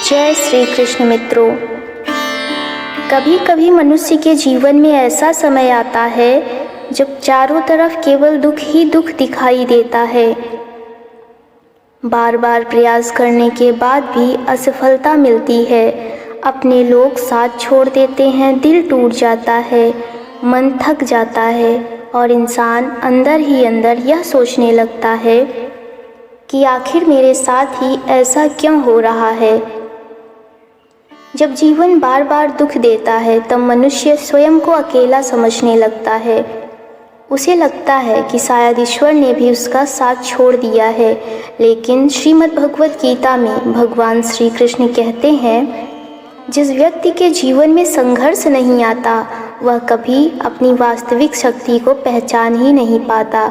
जय श्री कृष्ण मित्रों। कभी कभी मनुष्य के जीवन में ऐसा समय आता है जब चारों तरफ केवल दुख ही दुख दिखाई देता है। बार बार प्रयास करने के बाद भी असफलता मिलती है। अपने लोग साथ छोड़ देते हैं, दिल टूट जाता है, मन थक जाता है और इंसान अंदर ही अंदर यह सोचने लगता है कि आखिर मेरे साथ ही ऐसा क्यों हो रहा है। जब जीवन बार बार दुख देता है तब मनुष्य स्वयं को अकेला समझने लगता है। उसे लगता है कि शायद ईश्वर ने भी उसका साथ छोड़ दिया है। लेकिन श्रीमद् भगवत गीता में भगवान श्री कृष्ण कहते हैं, जिस व्यक्ति के जीवन में संघर्ष नहीं आता वह कभी अपनी वास्तविक शक्ति को पहचान ही नहीं पाता।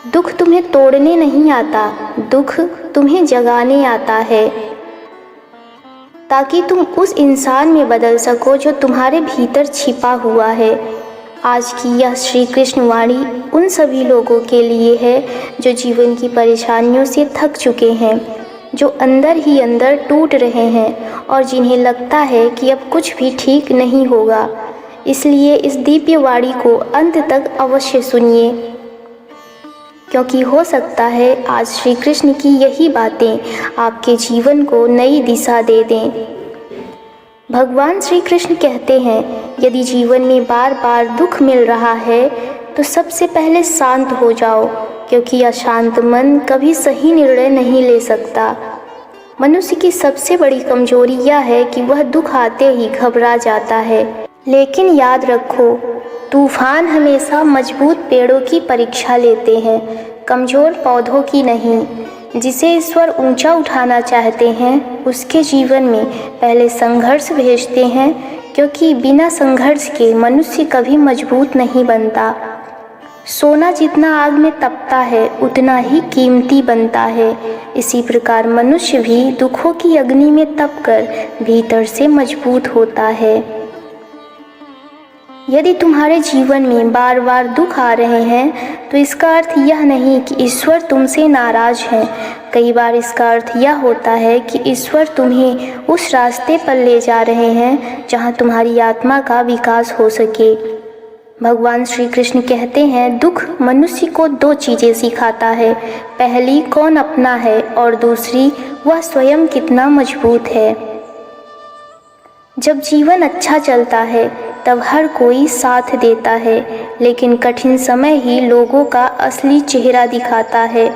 दुख तुम्हें तोड़ने नहीं आता, दुख तुम्हें जगाने आता है, ताकि तुम उस इंसान में बदल सको जो तुम्हारे भीतर छिपा हुआ है। आज की यह श्री कृष्ण वाणी उन सभी लोगों के लिए है जो जीवन की परेशानियों से थक चुके हैं, जो अंदर ही अंदर टूट रहे हैं और जिन्हें लगता है कि अब कुछ भी ठीक नहीं होगा। इसलिए इस दिव्य वाणी को अंत तक अवश्य सुनिए, क्योंकि हो सकता है आज श्री कृष्ण की यही बातें आपके जीवन को नई दिशा दे दें। भगवान श्री कृष्ण कहते हैं, यदि जीवन में बार बार दुख मिल रहा है तो सबसे पहले शांत हो जाओ, क्योंकि अशांत मन कभी सही निर्णय नहीं ले सकता। मनुष्य की सबसे बड़ी कमजोरी यह है कि वह दुख आते ही घबरा जाता है। लेकिन याद रखो, तूफान हमेशा मजबूत पेड़ों की परीक्षा लेते हैं, कमज़ोर पौधों की नहीं। जिसे ईश्वर ऊंचा उठाना चाहते हैं उसके जीवन में पहले संघर्ष भेजते हैं, क्योंकि बिना संघर्ष के मनुष्य कभी मजबूत नहीं बनता। सोना जितना आग में तपता है उतना ही कीमती बनता है। इसी प्रकार मनुष्य भी दुखों की अग्नि में तपकर भीतर से मजबूत होता है। यदि तुम्हारे जीवन में बार बार दुख आ रहे हैं तो इसका अर्थ यह नहीं कि ईश्वर तुमसे नाराज है। कई बार इसका अर्थ यह होता है कि ईश्वर तुम्हें उस रास्ते पर ले जा रहे हैं जहां तुम्हारी आत्मा का विकास हो सके। भगवान श्री कृष्ण कहते हैं, दुख मनुष्य को दो चीज़ें सिखाता है। पहली कौन अपना है और दूसरी वह स्वयं कितना मजबूत है। जब जीवन अच्छा चलता है तब हर कोई साथ देता है, लेकिन कठिन समय ही लोगों का असली चेहरा दिखाता है।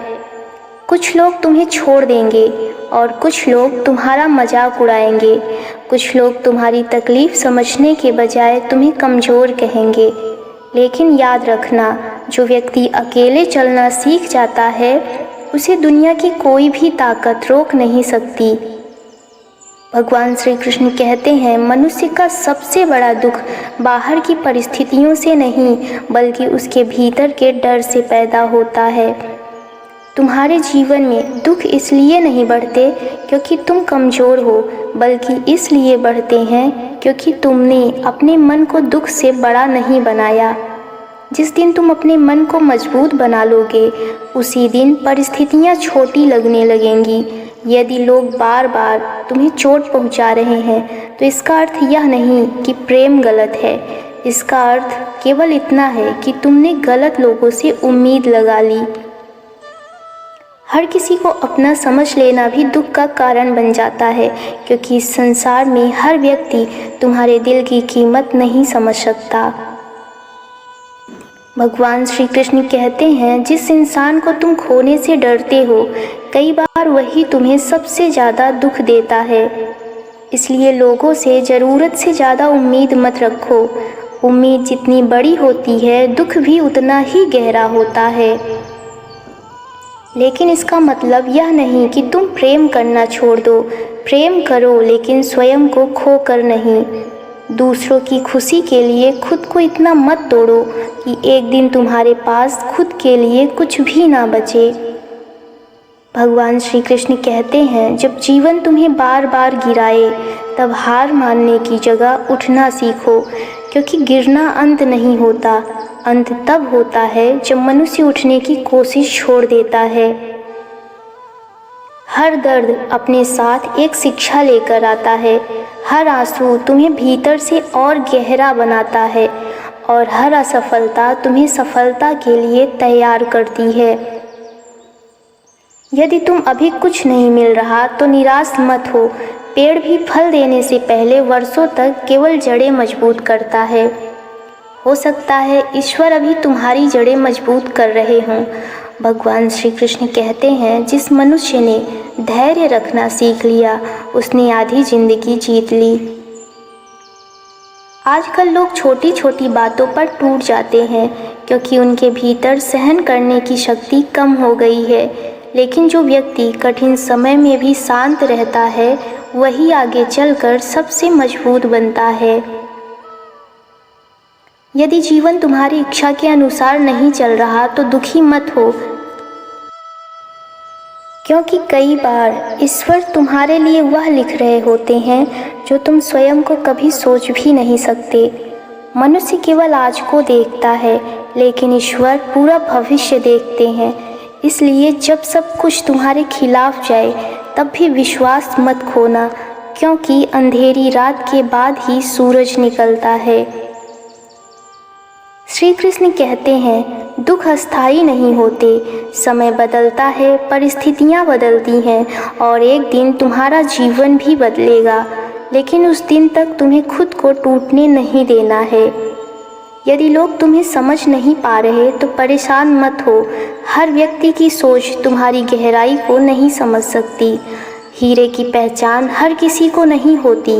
कुछ लोग तुम्हें छोड़ देंगे और कुछ लोग तुम्हारा मजाक उड़ाएंगे। कुछ लोग तुम्हारी तकलीफ समझने के बजाय तुम्हें कमज़ोर कहेंगे। लेकिन याद रखना, जो व्यक्ति अकेले चलना सीख जाता है उसे दुनिया की कोई भी ताकत रोक नहीं सकती। भगवान श्री कृष्ण कहते हैं, मनुष्य का सबसे बड़ा दुख बाहर की परिस्थितियों से नहीं बल्कि उसके भीतर के डर से पैदा होता है। तुम्हारे जीवन में दुख इसलिए नहीं बढ़ते क्योंकि तुम कमज़ोर हो, बल्कि इसलिए बढ़ते हैं क्योंकि तुमने अपने मन को दुख से बड़ा नहीं बनाया। जिस दिन तुम अपने मन को मजबूत बना लोगे उसी दिन परिस्थितियाँ छोटी लगने लगेंगी। यदि लोग बार बार तुम्हें चोट पहुंचा रहे हैं तो इसका अर्थ यह नहीं कि प्रेम गलत है। इसका अर्थ केवल इतना है कि तुमने गलत लोगों से उम्मीद लगा ली। हर किसी को अपना समझ लेना भी दुख का कारण बन जाता है, क्योंकि इस संसार में हर व्यक्ति तुम्हारे दिल की कीमत नहीं समझ सकता। भगवान श्री कृष्ण कहते हैं, जिस इंसान को तुम खोने से डरते हो कई बार वही तुम्हें सबसे ज़्यादा दुख देता है। इसलिए लोगों से ज़रूरत से ज़्यादा उम्मीद मत रखो। उम्मीद जितनी बड़ी होती है दुख भी उतना ही गहरा होता है। लेकिन इसका मतलब यह नहीं कि तुम प्रेम करना छोड़ दो। प्रेम करो, लेकिन स्वयं को खो कर नहीं। दूसरों की खुशी के लिए खुद को इतना मत तोड़ो कि एक दिन तुम्हारे पास खुद के लिए कुछ भी ना बचे। भगवान श्री कृष्ण कहते हैं, जब जीवन तुम्हें बार बार गिराए तब हार मानने की जगह उठना सीखो, क्योंकि गिरना अंत नहीं होता। अंत तब होता है जब मनुष्य उठने की कोशिश छोड़ देता है। हर दर्द अपने साथ एक शिक्षा लेकर आता है, हर आंसू तुम्हें भीतर से और गहरा बनाता है और हर असफलता तुम्हें सफलता के लिए तैयार करती है। यदि तुम अभी कुछ नहीं मिल रहा तो निराश मत हो। पेड़ भी फल देने से पहले वर्षों तक केवल जड़ें मजबूत करता है। हो सकता है ईश्वर अभी तुम्हारी जड़ें मजबूत कर रहे हों। भगवान श्री कृष्ण कहते हैं, जिस मनुष्य ने धैर्य रखना सीख लिया उसने आधी जिंदगी जीत ली। आजकल लोग छोटी छोटी बातों पर टूट जाते हैं क्योंकि उनके भीतर सहन करने की शक्ति कम हो गई है। लेकिन जो व्यक्ति कठिन समय में भी शांत रहता है वही आगे चलकर सबसे मजबूत बनता है। यदि जीवन तुम्हारी इच्छा के अनुसार नहीं चल रहा तो दुखी मत हो, क्योंकि कई बार ईश्वर तुम्हारे लिए वह लिख रहे होते हैं जो तुम स्वयं को कभी सोच भी नहीं सकते। मनुष्य केवल आज को देखता है लेकिन ईश्वर पूरा भविष्य देखते हैं। इसलिए जब सब कुछ तुम्हारे खिलाफ जाए तब भी विश्वास मत खोना, क्योंकि अंधेरी रात के बाद ही सूरज निकलता है। श्री कृष्ण कहते हैं, दुख अस्थायी नहीं होते, समय बदलता है, परिस्थितियाँ बदलती हैं और एक दिन तुम्हारा जीवन भी बदलेगा। लेकिन उस दिन तक तुम्हें खुद को टूटने नहीं देना है। यदि लोग तुम्हें समझ नहीं पा रहे तो परेशान मत हो। हर व्यक्ति की सोच तुम्हारी गहराई को नहीं समझ सकती। हीरे की पहचान हर किसी को नहीं होती।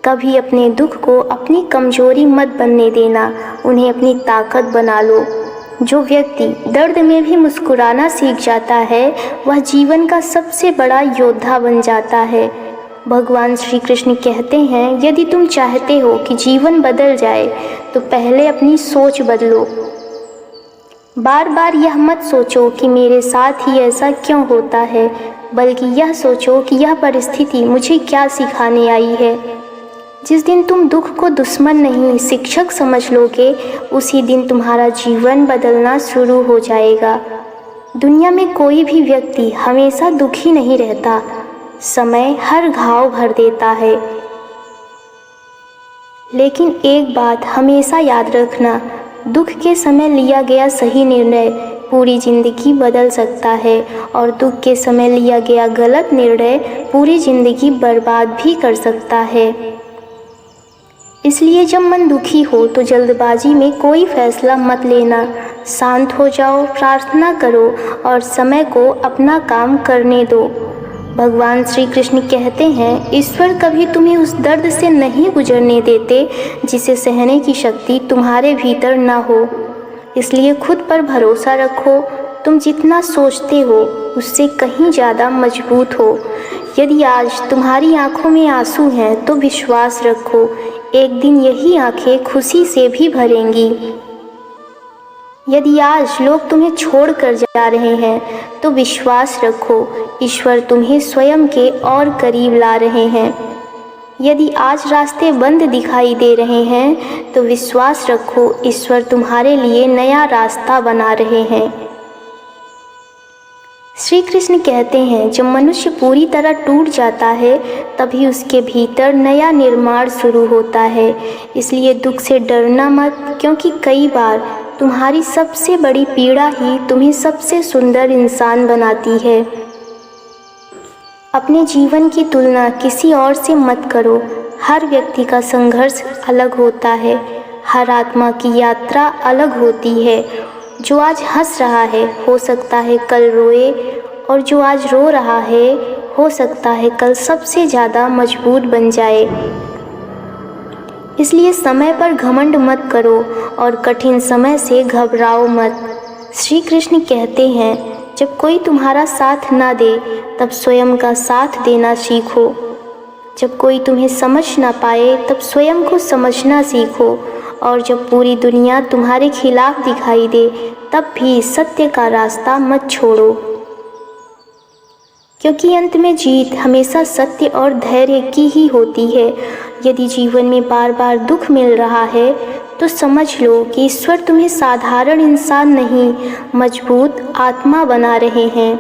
कभी अपने दुख को अपनी कमजोरी मत बनने देना, उन्हें अपनी ताकत बना लो। जो व्यक्ति दर्द में भी मुस्कुराना सीख जाता है वह जीवन का सबसे बड़ा योद्धा बन जाता है। भगवान श्री कृष्ण कहते हैं, यदि तुम चाहते हो कि जीवन बदल जाए तो पहले अपनी सोच बदलो। बार बार यह मत सोचो कि मेरे साथ ही ऐसा क्यों होता है, बल्कि यह सोचो कि यह परिस्थिति मुझे क्या सिखाने आई है। जिस दिन तुम दुख को दुश्मन नहीं शिक्षक समझ लोगे उसी दिन तुम्हारा जीवन बदलना शुरू हो जाएगा। दुनिया में कोई भी व्यक्ति हमेशा दुखी नहीं रहता। समय हर घाव भर देता है। लेकिन एक बात हमेशा याद रखना, दुख के समय लिया गया सही निर्णय पूरी जिंदगी बदल सकता है और दुख के समय लिया गया गलत निर्णय पूरी जिंदगी बर्बाद भी कर सकता है। इसलिए जब मन दुखी हो तो जल्दबाजी में कोई फैसला मत लेना। शांत हो जाओ, प्रार्थना करो और समय को अपना काम करने दो। भगवान श्री कृष्ण कहते हैं, ईश्वर कभी तुम्हें उस दर्द से नहीं गुजरने देते जिसे सहने की शक्ति तुम्हारे भीतर ना हो। इसलिए खुद पर भरोसा रखो। तुम जितना सोचते हो उससे कहीं ज़्यादा मजबूत हो। यदि आज तुम्हारी आंखों में आंसू हैं तो विश्वास रखो, एक दिन यही आंखें खुशी से भी भरेंगी। यदि आज लोग तुम्हें छोड़कर जा रहे हैं तो विश्वास रखो, ईश्वर तुम्हें स्वयं के और करीब ला रहे हैं। यदि आज रास्ते बंद दिखाई दे रहे हैं तो विश्वास रखो, ईश्वर तुम्हारे लिए नया रास्ता बना रहे हैं। श्री कृष्ण कहते हैं, जब मनुष्य पूरी तरह टूट जाता है तभी उसके भीतर नया निर्माण शुरू होता है। इसलिए दुख से डरना मत, क्योंकि कई बार तुम्हारी सबसे बड़ी पीड़ा ही तुम्हें सबसे सुंदर इंसान बनाती है। अपने जीवन की तुलना किसी और से मत करो। हर व्यक्ति का संघर्ष अलग होता है, हर आत्मा की यात्रा अलग होती है। जो आज हंस रहा है हो सकता है कल रोए, और जो आज रो रहा है हो सकता है कल सबसे ज़्यादा मजबूत बन जाए। इसलिए समय पर घमंड मत करो और कठिन समय से घबराओ मत। श्री कृष्ण कहते हैं, जब कोई तुम्हारा साथ ना दे तब स्वयं का साथ देना सीखो। जब कोई तुम्हें समझ ना पाए तब स्वयं को समझना सीखो। और जब पूरी दुनिया तुम्हारे खिलाफ दिखाई दे तब भी सत्य का रास्ता मत छोड़ो, क्योंकि अंत में जीत हमेशा सत्य और धैर्य की ही होती है। यदि जीवन में बार बार दुख मिल रहा है तो समझ लो कि ईश्वर तुम्हें साधारण इंसान नहीं, मजबूत आत्मा बना रहे हैं।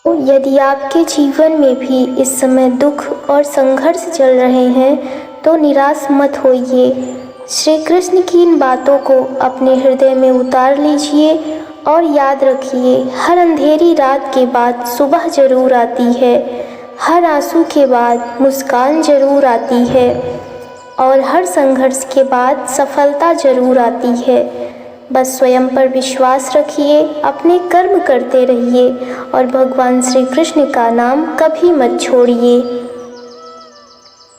यदि आपके जीवन में भी इस समय दुख और संघर्ष चल रहे हैं तो निराश मत होइए। श्री कृष्ण की इन बातों को अपने हृदय में उतार लीजिए और याद रखिए, हर अंधेरी रात के बाद सुबह जरूर आती है, हर आंसू के बाद मुस्कान जरूर आती है और हर संघर्ष के बाद सफलता जरूर आती है। बस स्वयं पर विश्वास रखिए, अपने कर्म करते रहिए और भगवान श्री कृष्ण का नाम कभी मत छोड़िए।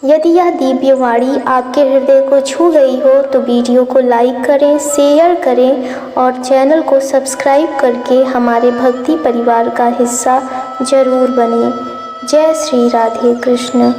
यदि यह दिव्य वाणी आपके हृदय को छू गई हो तो वीडियो को लाइक करें, शेयर करें और चैनल को सब्सक्राइब करके हमारे भक्ति परिवार का हिस्सा जरूर बनें। जय श्री राधे कृष्ण।